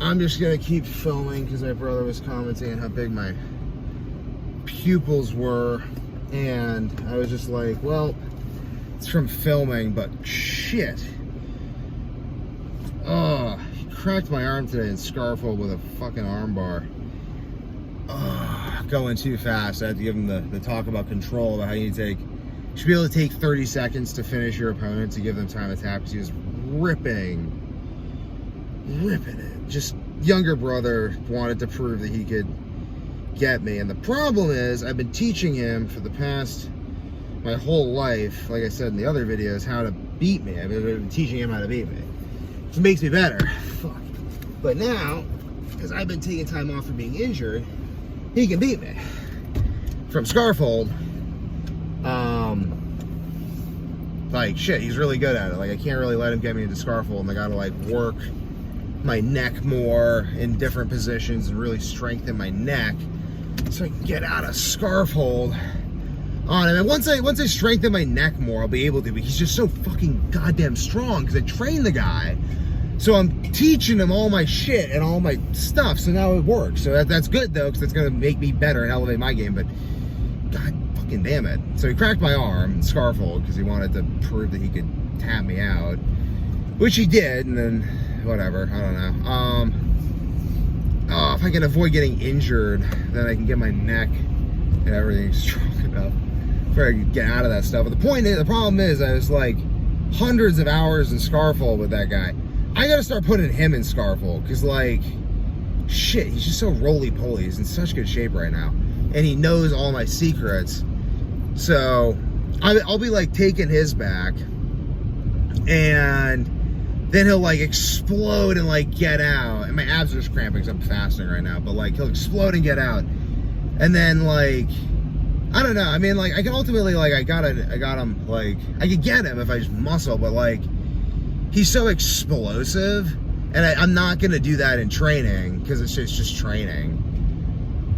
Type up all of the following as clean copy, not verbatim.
I'm just gonna keep filming because my brother was commenting on how big my pupils were, and I was just like, well, it's from filming, but shit. Oh, he cracked my arm today in Scarfold with a fucking arm bar. Oh, going too fast. I had to give him the talk about control, about how you should be able to take 30 seconds to finish your opponent to give them time to tap, because he was ripping it. Just younger brother wanted to prove that he could get me. And the problem is, I've been teaching him for the past, my whole life, like I said in the other videos, how to beat me. I've been teaching him how to beat me. Which makes me better. Fuck. But now, because I've been taking time off from being injured, he can beat me. From Scarfold, like shit, he's really good at it. Like I can't really let him get me into Scarfold, and I gotta like work my neck more in different positions and really strengthen my neck so I can get out of Scarfold on him. And once I strengthen my neck more, I'll be able to. But he's just so fucking goddamn strong because I trained the guy. So I'm teaching him all my shit and all my stuff. So now it works. So that's good though, because it's gonna make me better and elevate my game. But god fucking damn it! So he cracked my arm in Scarfold because he wanted to prove that he could tap me out, which he did, and then whatever, I don't know. Oh, if I can avoid getting injured, then I can get my neck and everything strong enough for I can get out of that stuff. But the problem is, I was like hundreds of hours in Scarfold with that guy. I gotta start putting him in Scarfold, because like, shit, he's just so roly-poly. He's in such good shape right now. And he knows all my secrets. So, I'll be like taking his back, and then he'll like explode and like get out. And my abs are just cramping because I'm fasting right now. But like he'll explode and get out. And then like, I don't know. I mean like I can ultimately like, I got him, like, I could get him if I just muscle, but like, he's so explosive. And I'm not going to do that in training because it's just training.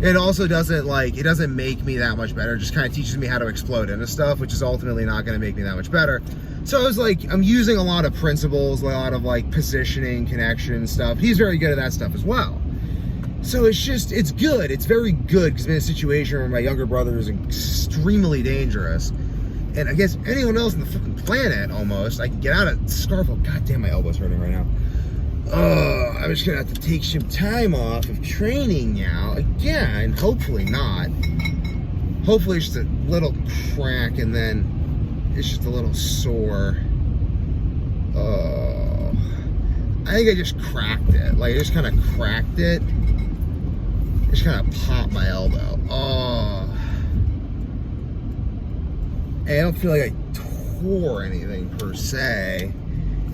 It also doesn't like, it doesn't make me that much better. It just kind of teaches me how to explode into stuff, which is ultimately not going to make me that much better. So I was like, I'm using a lot of principles, a lot of like positioning, connection stuff. He's very good at that stuff as well. So it's good. It's very good because I'm in a situation where my younger brother is extremely dangerous. And I guess anyone else on the fucking planet almost, I can get out of Scarfold. God damn, my elbow's hurting right now. I'm just gonna have to take some time off of training now. Again, hopefully not. Hopefully it's just a little crack and then it's just a little sore. I think I just cracked it. Like I just kind of cracked it. Just kind of popped my elbow. I don't feel like I tore anything per se.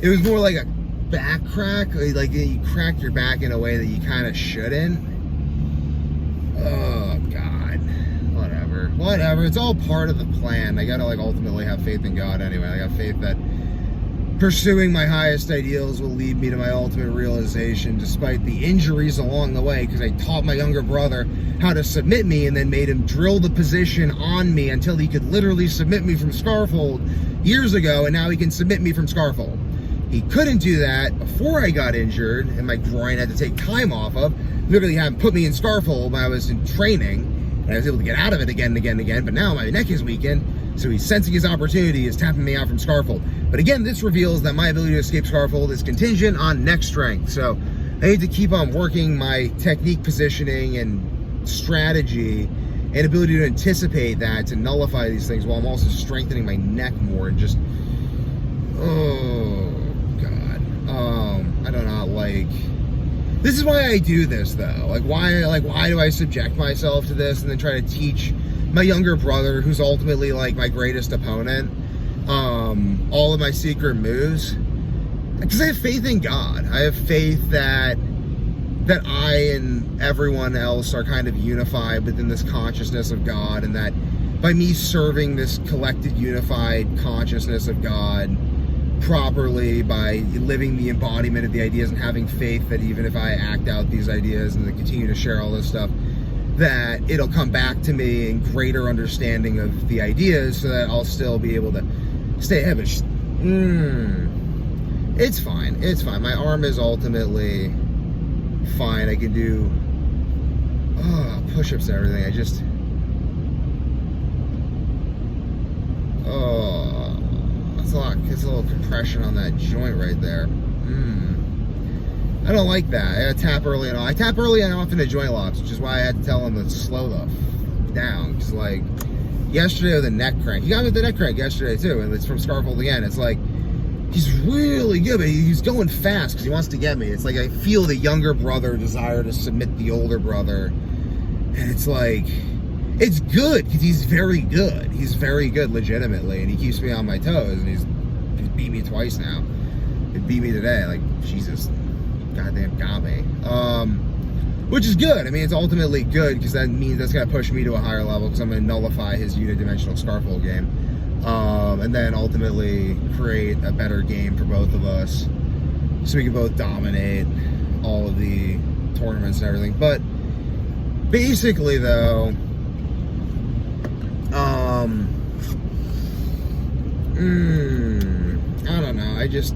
It was more like a back crack, like you crack your back in a way that you kind of shouldn't. Oh god, whatever, it's all part of the plan. I gotta like ultimately have faith in God anyway. I got faith that pursuing my highest ideals will lead me to my ultimate realization, despite the injuries along the way, because I taught my younger brother how to submit me and then made him drill the position on me until he could literally submit me from Scarfold years ago, and now he can submit me from Scarfold. He couldn't do that before I got injured and my groin had to take time off of. Literally had put me in Scarfold when I was in training, and I was able to get out of it again and again and again, but now my neck is weakened, so he's sensing his opportunity, is tapping me out from Scarfold. But again, this reveals that my ability to escape Scarfold is contingent on neck strength, so I need to keep on working my technique, positioning, and strategy, and ability to anticipate that, to nullify these things, while I'm also strengthening my neck more, and just, I don't know, like, this is why I do this though. Like why do I subject myself to this and then try to teach my younger brother, who's ultimately like my greatest opponent, all of my secret moves? Because I have faith in God. I have faith that I and everyone else are kind of unified within this consciousness of God, and that by me serving this collected unified consciousness of God properly, by living the embodiment of the ideas and having faith that even if I act out these ideas and then continue to share all this stuff, that it'll come back to me in greater understanding of the ideas, so that I'll still be able to stay ahead. It's fine. My arm is ultimately fine. I can do push-ups and everything. I just that's a lot. It's a little compression on that joint right there. I don't like that. I tap early and I tap early and often to joint locks, which is why I had to tell him to slow the down. Because like yesterday with the neck crank, he got me with the neck crank yesterday too, and it's from Scarfold again. It's like he's really good, but he's going fast because he wants to get me. It's like I feel the younger brother desire to submit the older brother, and it's like it's good because he's very good. He's very good, legitimately, and he keeps me on my toes. And he's beat me twice now. He beat me today. Like Jesus. Goddamn got me. Which is good. I mean, it's ultimately good because that means that's going to push me to a higher level because I'm going to nullify his unidimensional Scarfold game. And then ultimately create a better game for both of us so we can both dominate all of the tournaments and everything. But basically, though, I don't know. I just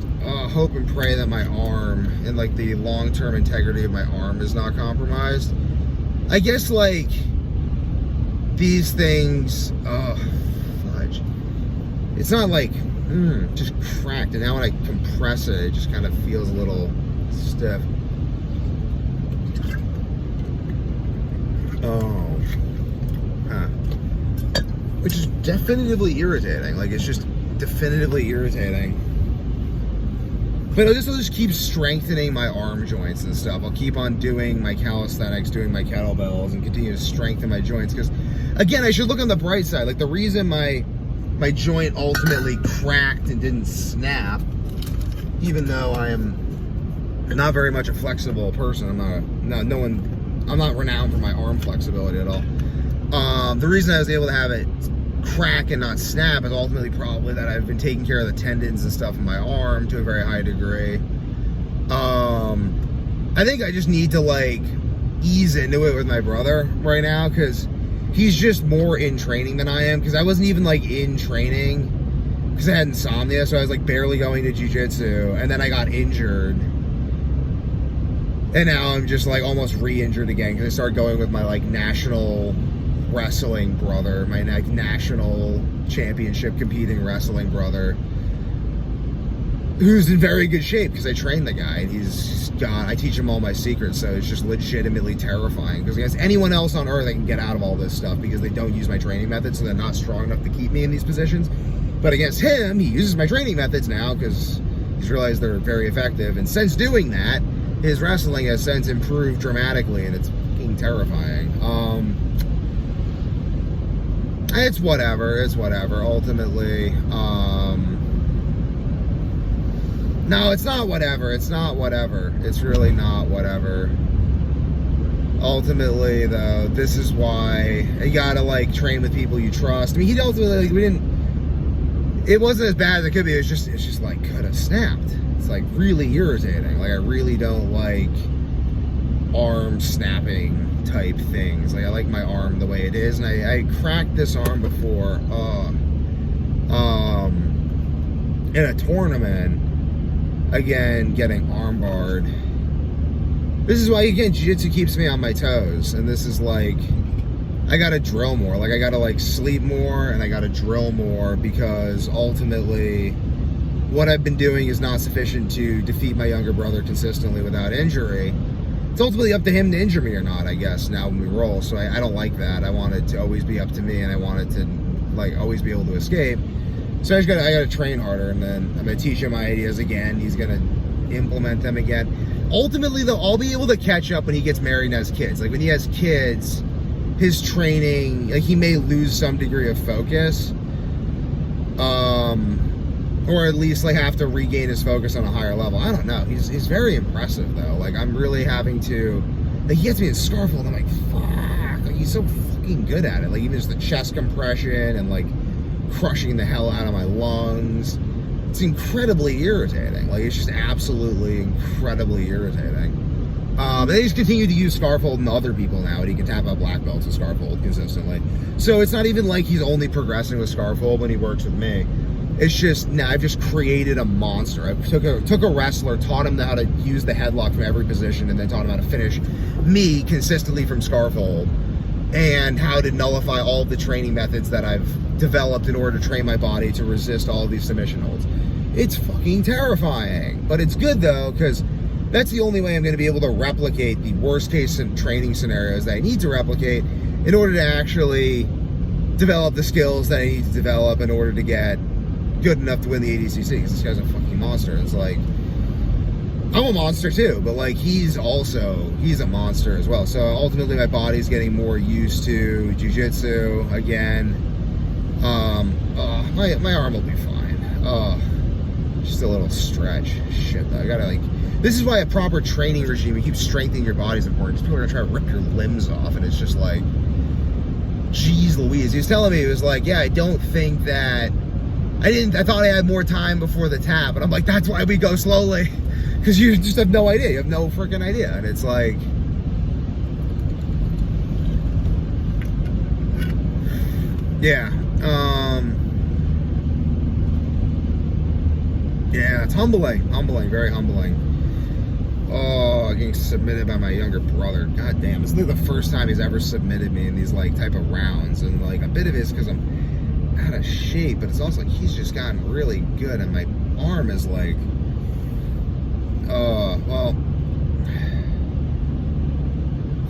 hope and pray that my arm and like the long-term integrity of my arm is not compromised. I guess like these things, fudge. It's not like just cracked, and now when I compress it, it just kind of feels a little stiff. Which is definitively irritating. Like, it's just definitively irritating. But this will just keep strengthening my arm joints and stuff. I'll keep on doing my calisthenics, doing my kettlebells, and continue to strengthen my joints. Because, again, I should look on the bright side. Like, the reason my joint ultimately cracked and didn't snap, even though I am not very much a flexible person. I'm not renowned for my arm flexibility at all. The reason I was able to have it crack and not snap is ultimately probably that I've been taking care of the tendons and stuff in my arm to a very high degree. I think I just need to like ease into it with my brother right now because he's just more in training than I am, because I wasn't even like in training because I had insomnia, so I was like barely going to Jiu-Jitsu, and then I got injured, and now I'm just like almost re-injured again because I started going with my like national wrestling brother, my like national championship competing wrestling brother, who's in very good shape because I trained the guy, and I teach him all my secrets, so it's just legitimately terrifying because against anyone else on earth I can get out of all this stuff because they don't use my training methods, so they're not strong enough to keep me in these positions. But against him, he uses my training methods now because he's realized they're very effective, and since doing that, his wrestling has since improved dramatically, and it's fucking terrifying. It's whatever. Ultimately, no, it's not whatever. It's not whatever. It's really not whatever. Ultimately, though, this is why you gotta like train with people you trust. I mean, he ultimately it wasn't as bad as it could be. It's just like could have snapped. It's like really irritating. Like I really don't like arm snapping type things. Like I like my arm the way it is, and I cracked this arm before in a tournament, again getting arm barred. This is why again Jiu-Jitsu keeps me on my toes, and this is like I gotta drill more. Like I gotta like sleep more, and I gotta drill more, because ultimately what I've been doing is not sufficient to defeat my younger brother consistently without injury. It's ultimately up to him to injure me or not, I guess, now when we roll. So I don't like that. I want it to always be up to me, and I want it to like always be able to escape. So I gotta train harder, and then I'm gonna teach him my ideas again. He's gonna implement them again. Ultimately, though, I'll be able to catch up when he gets married and has kids. Like when he has kids, his training, like he may lose some degree of focus, or at least like have to regain his focus on a higher level. I don't know. He's very impressive though. Like I'm really having to. Like he gets me in Scarfold, and I'm like, fuck. Like he's so fucking good at it. Like even just the chest compression and like crushing the hell out of my lungs. It's incredibly irritating. Like it's just absolutely incredibly irritating. They just continue to use Scarfold and other people now, and he can tap out black belts with Scarfold consistently. So it's not even like he's only progressing with Scarfold when he works with me. It's just, now I've just created a monster. I took a wrestler, taught him how to use the headlock from every position, and then taught him how to finish me consistently from scarf hold, and how to nullify all of the training methods that I've developed in order to train my body to resist all of these submission holds. It's fucking terrifying, but it's good though, because that's the only way I'm going to be able to replicate the worst case training scenarios that I need to replicate in order to actually develop the skills that I need to develop in order to get good enough to win the ADCC, because this guy's a fucking monster. It's like, I'm a monster too, but like he's a monster as well. So ultimately my body's getting more used to Jiu-Jitsu again. My arm will be fine. Just a little stretch. Shit, though. I gotta like, this is why a proper training regime, you keep strengthening your body is important. People are gonna try to rip your limbs off, and it's just like, geez Louise. He was telling me, he was like, yeah, I don't think that, I thought I had more time before the tap, and I'm like, that's why we go slowly, because you just have no idea. You have no freaking idea, and it's like, yeah, yeah, it's humbling, very humbling. Oh, getting submitted by my younger brother. God damn, it's like the first time he's ever submitted me in these like type of rounds, and like a bit of it is because I'm out of shape, but it's also like he's just gotten really good, and my arm is like, well,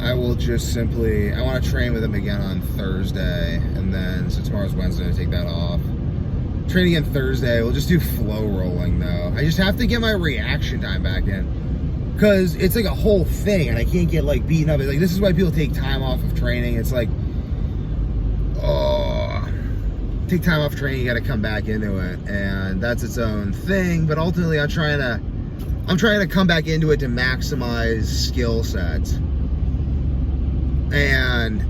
I will just simply, I want to train with him again on Thursday, and then, so tomorrow's Wednesday, I take that off. Training again Thursday, we'll just do flow rolling though. I just have to get my reaction time back in, because it's like a whole thing, and I can't get like beaten up. It's like, this is why people take time off of training. It's like, take time off training, you got to come back into it, and that's its own thing. But ultimately, I'm trying to come back into it to maximize skill sets, and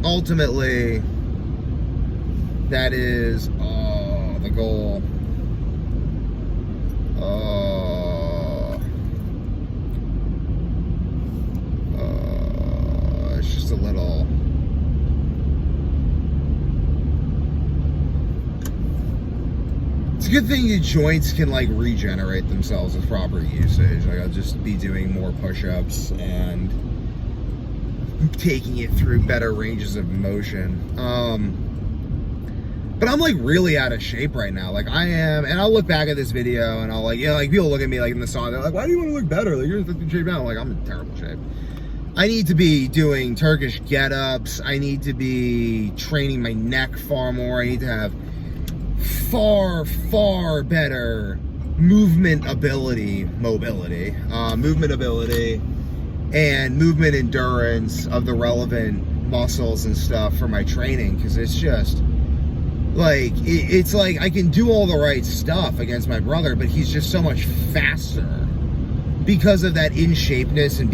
ultimately, that is the goal. It's just a little. It's a good thing your joints can like regenerate themselves with proper usage. Like I'll just be doing more push-ups and taking it through better ranges of motion. But I'm like really out of shape right now. Like I am, and I'll look back at this video and I'll like, yeah, like people look at me like in the sauna, they're like, why do you want to look better? Like you're in shape now. I'm like, I'm in terrible shape. I need to be doing Turkish get-ups. I need to be training my neck far more. I need to have far better movement ability, mobility, movement ability, and movement endurance of the relevant muscles and stuff for my training, because it's just like, it's like I can do all the right stuff against my brother, but he's just so much faster because of that in-shapeness and being